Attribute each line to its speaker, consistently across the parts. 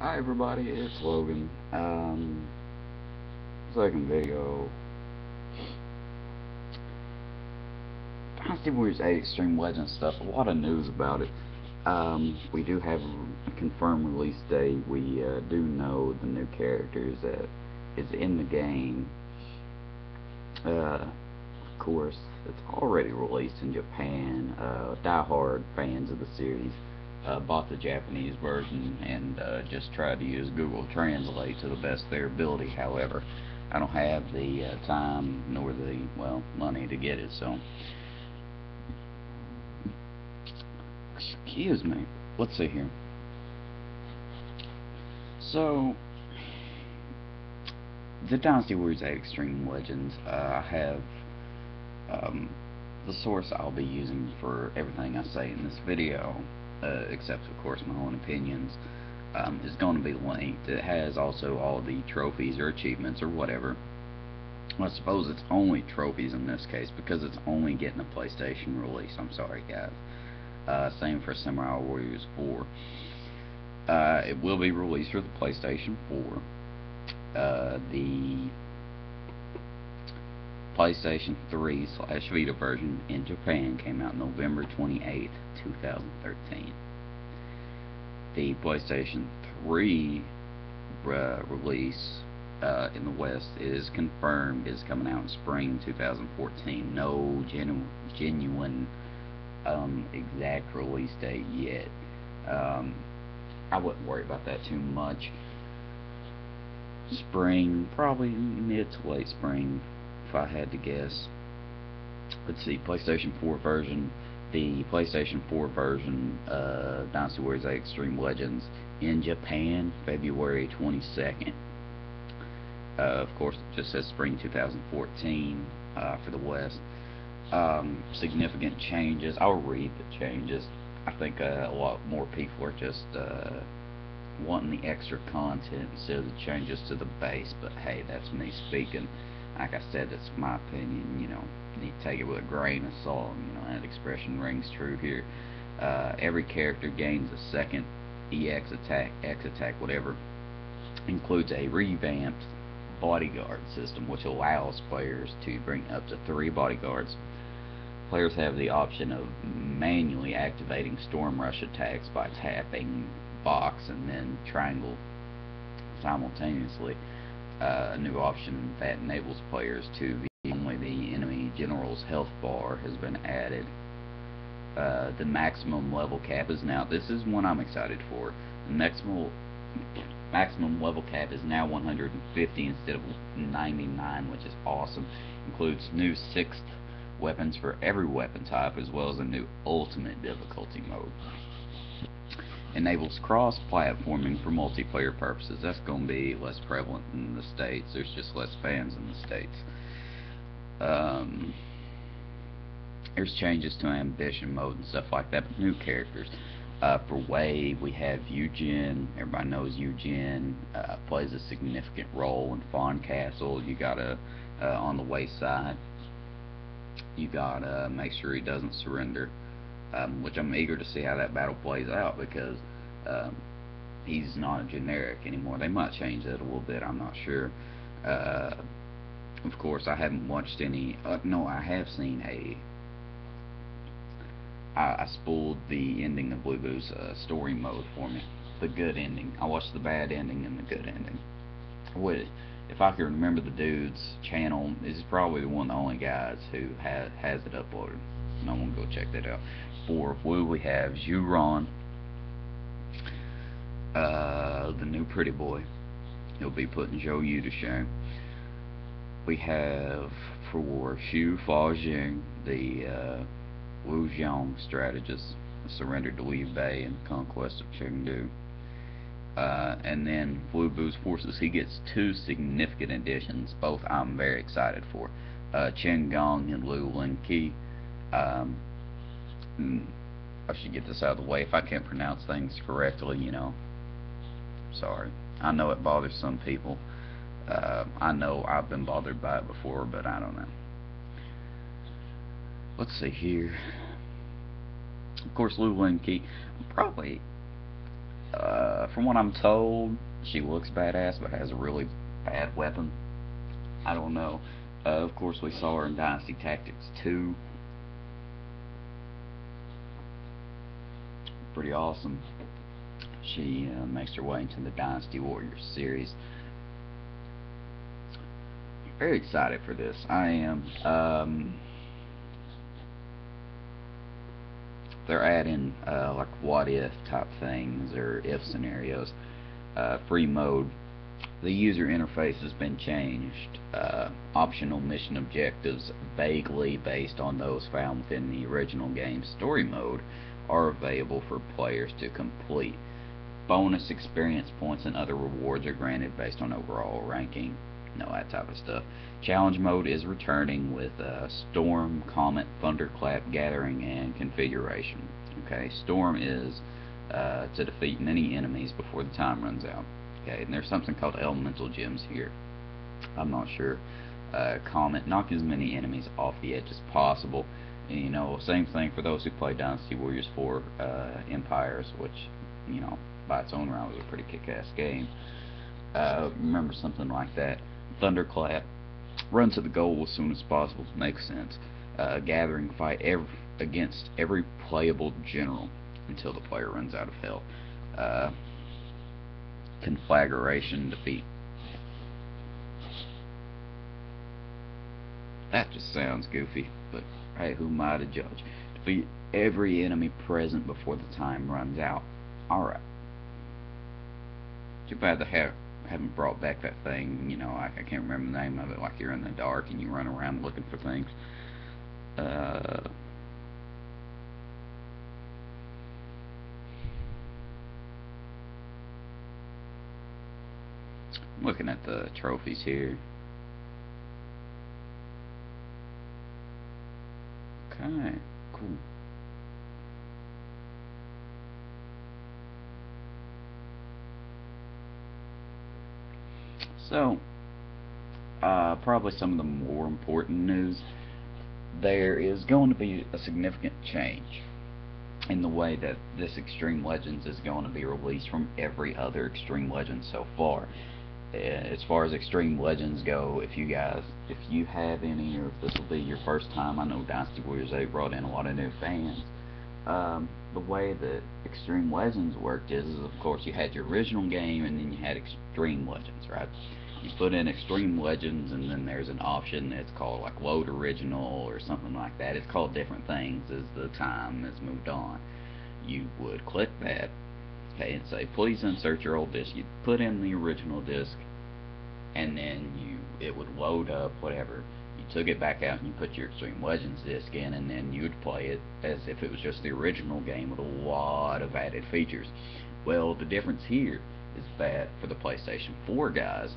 Speaker 1: Hi everybody, it's Logan. Second video. Dynasty Warriors 8 Extreme Legends stuff, a lot of news about it. We do have a confirmed release date. We do know the new characters that is in the game. Of course, it's already released in Japan. Die-hard fans of the series bought the Japanese version and just tried to use Google Translate to the best of their ability. However, I don't have the time nor the, well, money to get it, so excuse me. Let's see here. So, the Dynasty Warriors 8 Extreme Legends, I have the source I'll be using for everything I say in this video, except of course my own opinions, is going to be linked. It has also all the trophies or achievements or whatever. I suppose it's only trophies in this case because it's only getting a PlayStation release. I'm sorry guys. Same for Samurai Warriors 4. It will be released for the PlayStation 4. The PlayStation 3/Vita version in Japan came out November 28th, 2013. The PlayStation 3 release in the West is confirmed, is coming out in spring 2014. No genuine exact release date yet. I wouldn't worry about that too much. Spring, probably mid to late spring, if I had to guess. Let's see, PlayStation 4 version. The PlayStation 4 version, Dynasty Warriors 8 Extreme Legends, in Japan, February 22nd. Of course, it just says spring 2014 for the West. Significant changes. I'll read the changes. I think a lot more people are just wanting the extra content instead of the changes to the base, but hey, that's me speaking. Like I said, it's my opinion, you need to take it with a grain of salt, that expression rings true here. Every character gains a second EX attack, X attack, whatever. Includes a revamped bodyguard system, which allows players to bring up to 3 bodyguards. Players have the option of manually activating Storm Rush attacks by tapping box and then triangle simultaneously. A new option that enables players to view only the enemy general's health bar has been added. The maximum level cap is now, this is one I'm excited for, the maximum level cap is now 150 instead of 99, which is awesome. Includes new 6th weapons for every weapon type, as well as a new ultimate difficulty mode. Enables cross-platforming for multiplayer purposes. That's going to be less prevalent in the States. There's just less fans in the States. There's changes to ambition mode and stuff like that, but new characters. For Wave, we have Eugen. Everybody knows Eugen plays a significant role in Fawn Castle. You gotta, on the wayside, you gotta make sure he doesn't surrender. Which I'm eager to see how that battle plays out, because he's not a generic anymore. They might change that a little bit, I'm not sure. Of course, I haven't watched any, no, I have seen I spooled the ending of Blue Boo's story mode for me. The good ending. I watched the bad ending and the good ending. If I can remember the dude's channel, this is probably one of the only guys who has it uploaded. No one go check that out. For Blue, we have Juron, the new pretty boy. He'll be putting Zhou Yu to shame. We have for Xu Fajing, the Wu Zhong strategist, surrendered to Liu Bei in conquest of Chengdu. And then Wu Bu's forces, he gets 2 significant additions, both I'm very excited for. Chen Gong and Lu Linqi. I should get this out of the way. If I can't pronounce things correctly, sorry. I know it bothers some people. I know I've been bothered by it before, but I don't know. Let's see here. Of course, Lu Linqi, probably From what I'm told, she looks badass, but has a really bad weapon. I don't know. Of course, we saw her in Dynasty Tactics 2. Pretty awesome. She makes her way into the Dynasty Warriors series. Very excited for this. I am. They're adding like what if type things or if scenarios. Free mode. The user interface has been changed. Optional mission objectives, vaguely based on those found within the original game story mode, are available for players to complete. Bonus experience points and other rewards are granted based on overall ranking. That type of stuff. Challenge mode is returning with Storm, Comet, Thunderclap, Gathering, and Configuration. Okay, Storm is to defeat many enemies before the time runs out. Okay, and there's something called Elemental Gems here. I'm not sure. Comet, knock as many enemies off the edge as possible. And, same thing for those who play Dynasty Warriors 4 Empires, which, by its own round was a pretty kick-ass game. Remember something like that. Thunderclap, run to the goal as soon as possible. Makes sense. Gathering, fight against every playable general until the player runs out of health. Conflagration, defeat. That just sounds goofy, but hey, who am I to judge? Defeat every enemy present before the time runs out. Alright. Too bad they haven't brought back that thing, I can't remember the name of it, like you're in the dark and you run around looking for things. I'm looking at the trophies here. Okay, cool. So, probably some of the more important news. There is going to be a significant change in the way that this Xtreme Legends is going to be released from every other Xtreme Legends so far. As far as Xtreme Legends go, if you have any, or if this will be your first time, I know Dynasty Warriors 8 brought in a lot of new fans. The way that Xtreme Legends worked is of course you had your original game and then you had Xtreme Legends, right? You put in Xtreme Legends and then there's an option that's called like Load Original or something like that. It's called different things as the time has moved on. You would click that, okay, and say please insert your old disc. You'd put in the original disc and then it would load up whatever. You took it back out and you put your Xtreme Legends disc in, and then you would play it as if it was just the original game with a lot of added features. Well, the difference here is that for the PlayStation 4 guys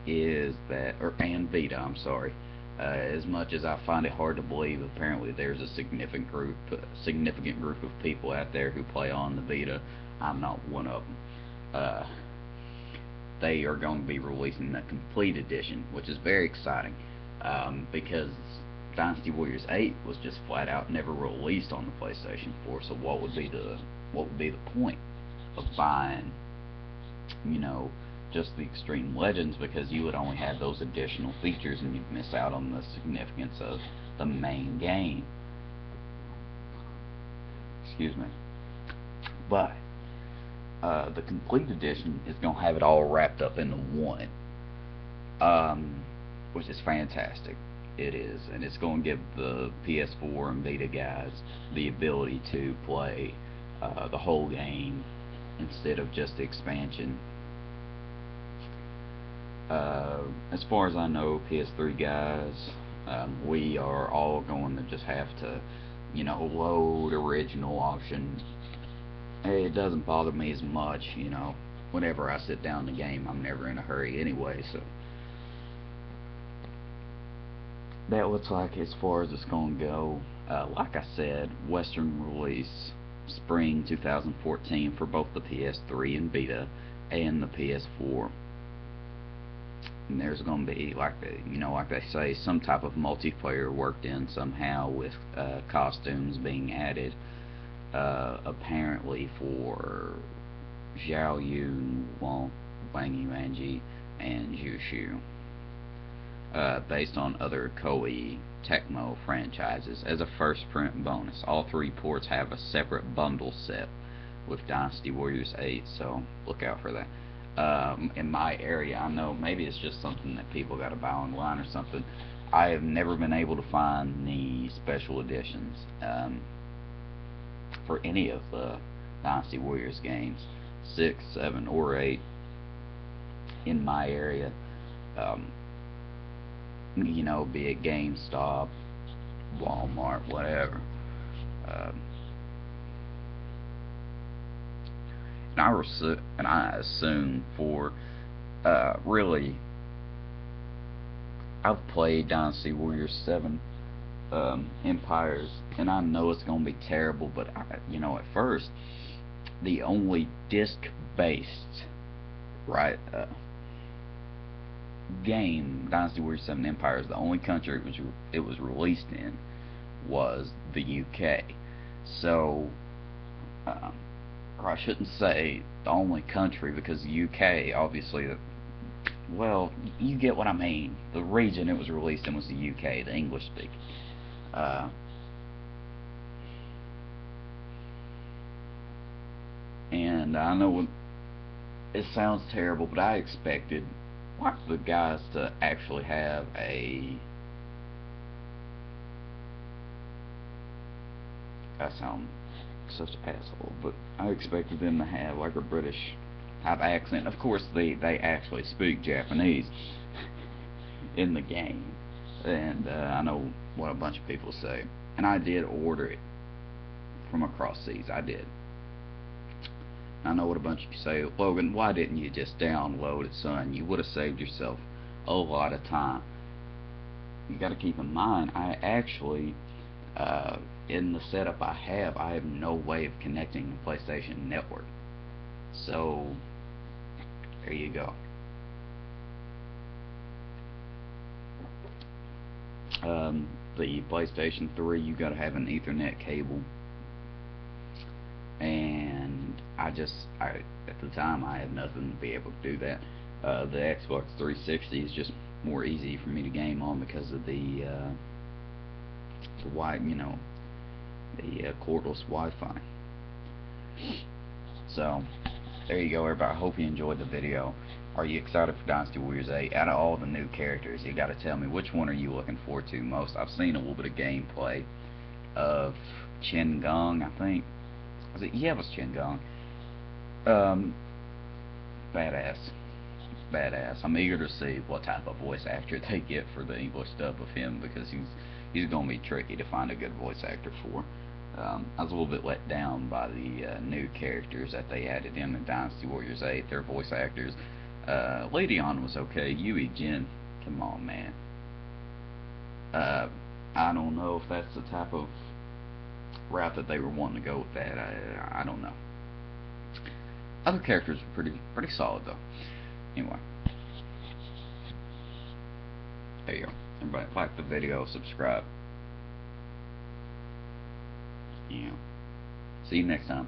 Speaker 1: is that, and Vita, I'm sorry, as much as I find it hard to believe, apparently there's a significant group of people out there who play on the Vita. I'm not one of them. They are going to be releasing the complete edition, which is very exciting, because Dynasty Warriors 8 was just flat out never released on the PlayStation 4. So what would be the point of buying, just the Xtreme Legends, because you would only have those additional features and you'd miss out on the significance of the main game. Excuse me. But the complete edition is going to have it all wrapped up into one, which is fantastic. It is, and it's going to give the PS4 and Vita guys the ability to play the whole game instead of just the expansion. As far as I know, PS3 guys, we are all going to just have to, load original option. It doesn't bother me as much, whenever I sit down in the game, I'm never in a hurry anyway, so that looks like as far as it's going to go. Like I said, Western release spring 2014 for both the PS3 and Vita and the PS4. And there's going to be, like they say, some type of multiplayer worked in somehow with costumes being added, apparently for Xiao Yun, Wang Yuanji, and Zhu Shu. Based on other Koei Tecmo franchises. As a first print bonus, all three ports have a separate bundle set with Dynasty Warriors 8, so look out for that. In my area, I know maybe it's just something that people gotta buy online or something. I have never been able to find the special editions for any of the Dynasty Warriors games, 6, 7, or 8 in my area. You know, be it GameStop, Walmart, whatever. And I assume for really, I've played Dynasty Warriors 7 Empires, and I know it's gonna be terrible, but you know, at first, the only disc-based game, Dynasty Warriors 7 Empires, the only country it was released in was the UK. So, or I shouldn't say the only country, because the UK, obviously, well, you get what I mean. The region it was released in was the UK, the English speaking. And I know it sounds terrible, but I expected the guys to actually have I sound such an asshole, but I expected them to have like a British type accent. Of course, they actually speak Japanese in the game, and I know what a bunch of people say, and I did order it from across seas. I did. I know what a bunch of you say, Logan, why didn't you just download it, son? You would have saved yourself a lot of time. You got to keep in mind, I actually, in the setup I have no way of connecting the PlayStation Network. So, there you go. The PlayStation 3, you got to have an Ethernet cable. And at the time, I had nothing to be able to do that. The Xbox 360 is just more easy for me to game on because of the cordless Wi-Fi. So, there you go, everybody. I hope you enjoyed the video. Are you excited for Dynasty Warriors 8? Out of all the new characters, you got to tell me, which one are you looking forward to most? I've seen a little bit of gameplay of Chen Gong, I think. Yeah, it was Chen Gong. Badass. I'm eager to see what type of voice actor they get for the English dub of him, because he's gonna be tricky to find a good voice actor for. I was a little bit let down by the new characters that they added in the Dynasty Warriors 8. Their voice actors, Leon was okay. Yui Jin, come on, man. I don't know if that's the type of route that they were wanting to go with that. I don't know. Other characters were pretty solid though. Anyway, there you go. Everybody, like the video, subscribe. Yeah. See you next time.